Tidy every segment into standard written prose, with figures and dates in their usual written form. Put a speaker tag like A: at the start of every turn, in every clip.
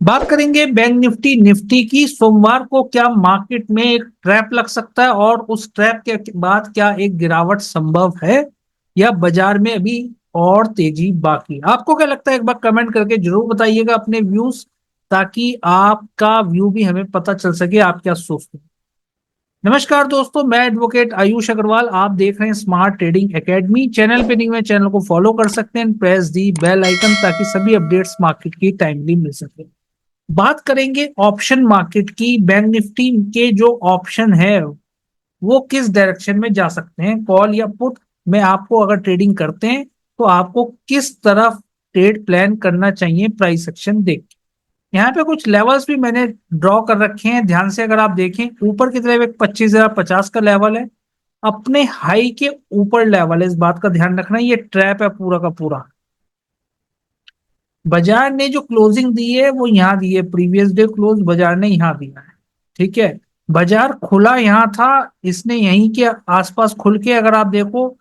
A: बात करेंगे bank Nifty Nifty की। सोमवार को क्या मार्केट में एक ट्रैप लग सकता है और उस ट्रैप के बाद क्या एक गिरावट संभव है या बाजार में अभी और तेजी बाकी। आपको क्या लगता है, एक बार कमेंट करके जरूर बताइएगा अपने व्यूज, ताकि आपका व्यू भी हमें पता चल सके आप क्या सोचते हैं। नमस्कार दोस्तों, मैं एडवोकेट आयुष अग्रवाल। आप देख रहे हैं स्मार्ट ट्रेडिंग एकेडमी। चैनल पे नहीं हुए चैनल को फॉलो कर सकते हैं, प्रेस दी बेल आइकन ताकि सभी अपडेट्स मार्केट की टाइमली मिल सके। बात करेंगे ऑप्शन मार्केट की। बैंक निफ्टी के जो ऑप्शन है वो किस डायरेक्शन में जा सकते हैं, कॉल या पुट में आपको अगर ट्रेडिंग करते हैं तो आपको किस तरफ ट्रेड प्लान करना चाहिए प्राइस एक्शन देख के। यहाँ पे कुछ लेवल्स भी मैंने ड्रॉ कर रखे हैं, ध्यान से अगर आप देखें ऊपर की तरफ एक 25,050 का लेवल है, अपने हाई के ऊपर लेवल है। इस बात का ध्यान रखना, ये ट्रैप है पूरा का पूरा। बाजार ने जो क्लोजिंग दी है वो यहाँ दी है, प्रीवियस डे क्लोज बाजार ने यहाँ दिया है। ठीक है, बाजार खुला यहाँ था, इसने यहीं के आसपास खुल के अगर आप देखो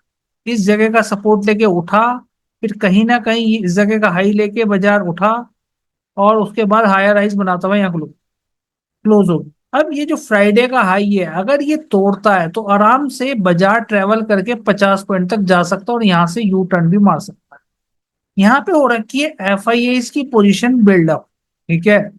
A: इस जगह का सपोर्ट लेके उठा, फिर कहीं ना कहीं इस जगह का हाई लेके बाजार उठा और उसके बाद हायर हाइज बनाता हुआ यहाँ क्लोज हो गया। अब ये जो फ्राइडे का हाई है अगर ये तोड़ता है तो आराम से बाजार ट्रेवल करके 50 पॉइंट तक जा सकता है और यहाँ से यू टर्न भी मार सकता है। यहाँ पे हो रखी है एफ आई एस की पोजिशन बिल्डअप। ठीक है,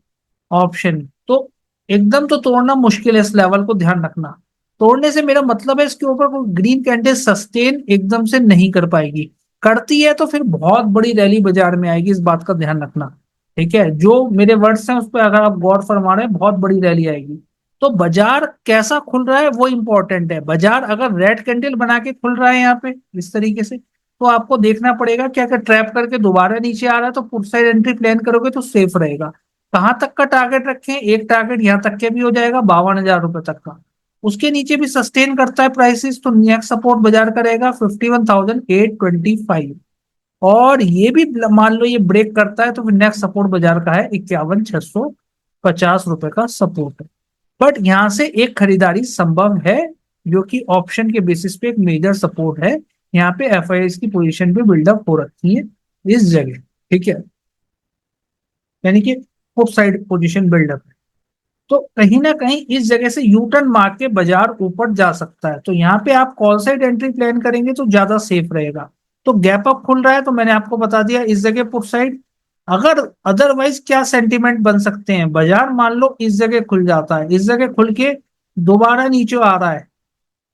A: ऑप्शन तो एकदम तो तोड़ना मुश्किल है, इस लेवल को ध्यान रखना। तोड़ने से मेरा मतलब है इसके ऊपर कोई ग्रीन कैंडल सस्टेन एकदम से नहीं कर पाएगी। करती है तो फिर बहुत बड़ी रैली बाजार में आएगी, इस बात का ध्यान रखना। ठीक है, जो मेरे वर्ड्स हैं उस पर अगर आप गौर फरमा रहे हैं, बहुत बड़ी रैली आएगी। तो बाजार कैसा खुल रहा है वो इंपॉर्टेंट है। बाजार अगर रेड कैंडल बना के खुल रहा है यहाँ पे इस तरीके से, तो आपको देखना पड़ेगा कि अगर ट्रैप करके दोबारा नीचे आ रहा है तो पुट साइड एंट्री प्लान करोगे तो सेफ रहेगा। कहां तक का टारगेट रखें, एक टारगेट यहां तक के भी हो जाएगा 52,000 रुपए तक का। उसके नीचे भी सस्टेन करता है प्राइसेस तो नेक्स्ट सपोर्ट बाजार का रहेगा 51,825। और ये भी मान लो ये ब्रेक करता है तो फिर नेक्स्ट सपोर्ट बाजार का है 51,650 रुपए का सपोर्ट है। बट यहां से एक खरीदारी संभव है, जो कि ऑप्शन के बेसिस पे एक मेजर सपोर्ट है। यहाँ पे एफ आई एस की पोजीशन पे बिल्डअप हो रखी है इस जगह। ठीक है, यानी कि पुट साइड पोजीशन बिल्डअप है। तो कहीं ना कहीं इस जगह से यू टर्न मार के बाजार ऊपर जा सकता है, तो यहाँ पे आप कॉल साइड एंट्री प्लान करेंगे तो ज्यादा सेफ रहेगा। तो गैप अप खुल रहा है तो मैंने आपको बता दिया इस जगह पुट साइड। अगर अदरवाइज क्या सेंटीमेंट बन सकते हैं, बाजार मान लो इस जगह खुल जाता है, इस जगह खुल के दोबारा नीचे आ रहा है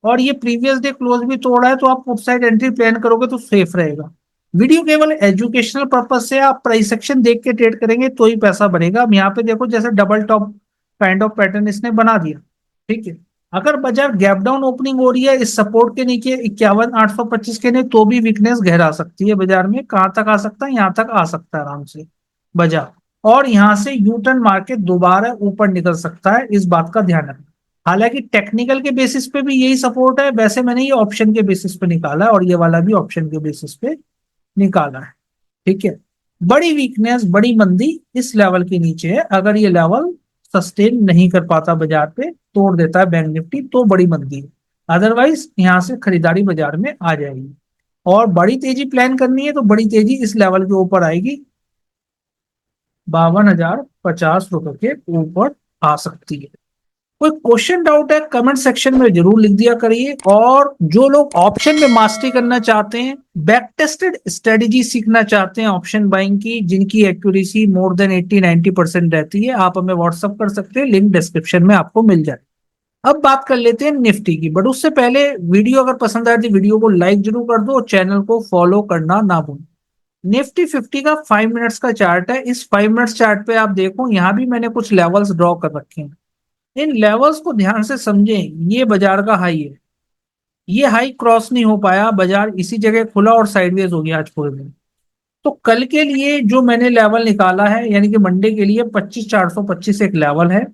A: और ये प्रीवियस डे क्लोज भी तोड़ा है, तो आप पुट साइड एंट्री प्लान करोगे तो सेफ रहेगा। वीडियो केवल एजुकेशनल पर्पज से, आप प्राइस सेक्शन देख के ट्रेड करेंगे तो ही पैसा बढ़ेगा। अब यहाँ पे देखो जैसे double top kind of pattern इसने बना दिया। ठीक है, अगर बाजार गैप डाउन ओपनिंग हो रही है इस सपोर्ट के नीचे 51,825 के ने, तो भी वीकनेस गहरा सकती है बाजार में। कहां तक आ सकता है, यहाँ तक आ सकता है आराम से बाजार, और यहाँ से यू टर्न मार के दोबारा ऊपर निकल सकता है, इस बात का ध्यान रखना। हालांकि टेक्निकल के बेसिस पे भी यही सपोर्ट है, वैसे मैंने ये ऑप्शन के बेसिस पे निकाला है और ये वाला भी ऑप्शन के बेसिस पे निकाला है। ठीक है, बड़ी वीकनेस बड़ी मंदी इस लेवल के नीचे है। अगर ये लेवल सस्टेन नहीं कर पाता बाजार पे, तोड़ देता है बैंक निफ्टी, तो बड़ी मंदी है। अदरवाइज यहाँ से खरीदारी बाजार में आ जाएगी। और बड़ी तेजी प्लान करनी है तो बड़ी तेजी इस लेवल के ऊपर आएगी, 52,050 रुपए के ऊपर आ सकती है। कोई क्वेश्चन डाउट है कमेंट सेक्शन में जरूर लिख दिया करिए। और जो लोग ऑप्शन में मास्टरी करना चाहते हैं, बैक टेस्टेड स्ट्रेटेजी सीखना चाहते हैं ऑप्शन बाइंग की, जिनकी एक्यूरेसी मोर देन 80-90% रहती है, आप हमें व्हाट्सअप कर सकते हैं, लिंक डिस्क्रिप्शन में आपको मिल जाए। अब बात कर लेते हैं निफ्टी की, बट उससे पहले वीडियो अगर पसंद आए तो वीडियो को लाइक जरूर कर दो और चैनल को फॉलो करना ना भूलें। निफ्टी 50 का 5 मिनट्स का चार्ट है। इस 5 मिनट्स चार्ट पे आप देखो, यहाँ भी मैंने कुछ लेवल्स ड्रॉ कर रखे हैं। इन लेवल्स को ध्यान से समझें, ये बाजार का हाई है, ये हाई क्रॉस नहीं हो पाया, बाजार इसी जगह खुला और साइडवेज हो गया आज पूरे दिन। तो कल के लिए जो मैंने लेवल निकाला है, यानी कि मंडे के लिए 25,425 एक लेवल है।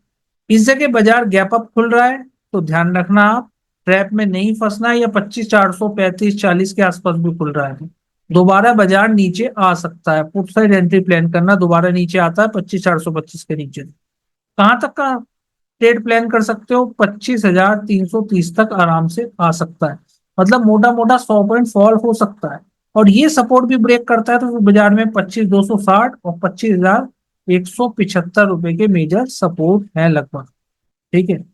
A: इस जगह बाजार गैप अप खुल रहा है तो ध्यान रखना, आप ट्रैप में नहीं फंसना है, या 25,435-40 के आसपास भी खुल रहा है दोबारा बाजार नीचे आ सकता है। पुट साइड एंट्री प्लान करना, दोबारा नीचे आता है 25,425 के नीचे। कहां तक का ट्रेड प्लान कर सकते हो, 25,330 तक आराम से आ सकता है। मतलब मोटा मोटा 100 पॉइंट फॉल हो सकता है। और ये सपोर्ट भी ब्रेक करता है तो फिर बाजार में 25,260 और 25,000 175 रुपए के मेजर सपोर्ट है लगभग। ठीक है,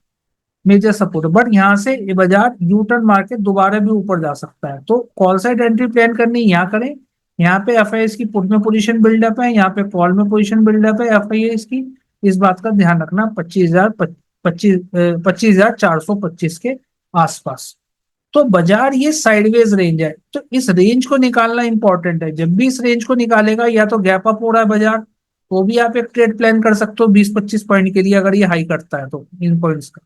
A: मेजर सपोर्ट। बट यहाँ से ये बाजार यू टर्न मार के दोबारा भी ऊपर जा सकता है, तो कॉल साइड एंट्री प्लान करनी यहाँ करें। यहाँ पे एफआईएस की पुट में पोजीशन बिल्डअप है, यहाँ पे कॉल में पोजीशन बिल्डअप है एफआईएस की। इस बात का ध्यान रखना, 25,425 के आसपास। तो बाजार ये साइडवेज रेंज है, तो इस रेंज को निकालना इंपॉर्टेंट है। जब भी इस रेंज को निकालेगा, या तो गैप अप हो रहा है बाजार, तो भी आप एक ट्रेड प्लान कर सकते हो 20-25 पॉइंट के लिए, अगर ये हाई करता है तो इन पॉइंट्स का।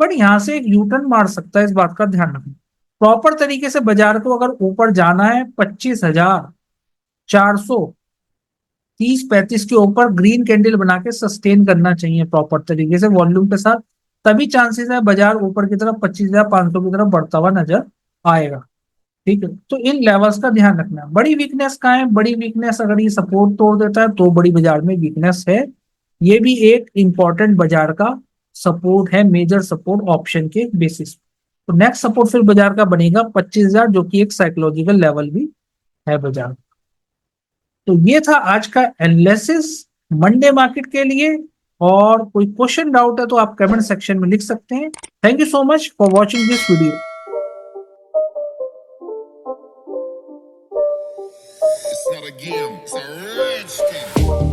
A: बट यहाँ से एक यूटर्न मार सकता है, इस बात का ध्यान रखना। प्रॉपर तरीके से बाजार को अगर ऊपर जाना है 25,430-35 के ऊपर ग्रीन कैंडल बना के सस्टेन करना चाहिए प्रॉपर तरीके से वॉल्यूम के साथ, तभी चांसेस है बाजार ऊपर की तरफ 25,500 की तरफ बढ़ता हुआ नजर आएगा। ठीक है, तो इन लेवल्स का ध्यान रखना। बड़ी वीकनेस कहाँ है? बड़ी वीकनेस अगर ये सपोर्ट तोड़ देता है तो बड़ी बाजार में वीकनेस है। ये भी एक इंपॉर्टेंट बाजार का सपोर्ट है, मेजर सपोर्ट ऑप्शन के बेसिस। तो नेक्स्ट सपोर्ट फिर बाजार का बनेगा 25,000, जो कि एक साइकोलॉजिकल लेवल भी है बाजार। तो ये था आज का एनालिसिस मंडे मार्केट के लिए। और कोई क्वेश्चन डाउट है तो आप कमेंट सेक्शन में लिख सकते हैं। Thank you so much for watching this video.
B: It's not a game, it's a rich thing.